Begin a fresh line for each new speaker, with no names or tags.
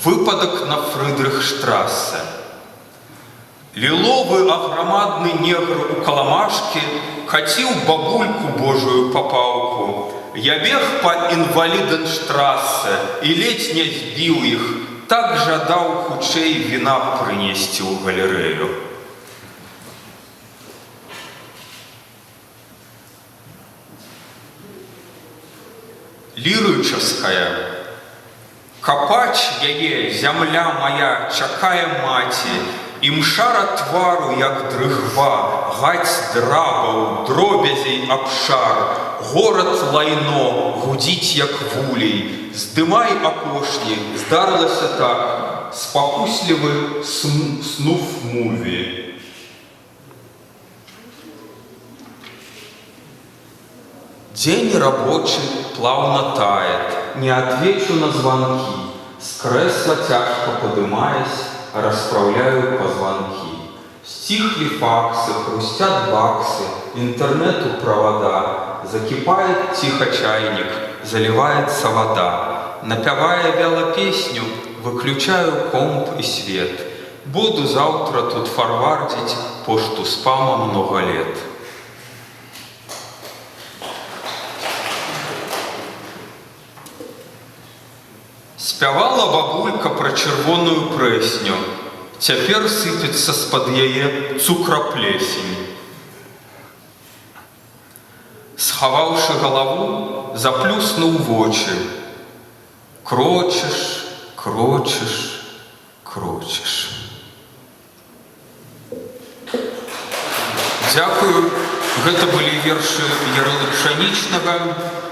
Выпадок на Фрыдрихштрассе. Ліловы аграмадны негр у каламашкі хаціў бабульку божую папаўку. Я бег па Інваліденштрассе і ледзь не збіў іх, так жадаў хутчэй віна прынесці ў галерэю. Лірычаская. Капаць яе, зямля моя, чакае маці, імшара твару, як дрыгва, гаць драбаў, дробязей абшар, горад лайно, гудзіць, як вулей, здымай апошні, здарылася так, спакуслівы снув муві. День рабочий плавно тает, не отвечу на звонки. С кресла тяжко подымаясь, расправляю позвонки. Стихли факсы, хрустят баксы, интернету провода. Закипает тихо чайник, заливается вода. Напевая вяло песню, выключаю комп и свет. Буду завтра тут форвардить пошту спама много лет. Спявала бабулька пра чырвоную прэсню. Цяпер сыпецца з-пад яе цукраплесень. Схаваўшы галаву, заплюснуў вочы. Крочыш, крочыш, крочыш. Дзякую. Гэта былі вершы Ярылы Пшанічнага.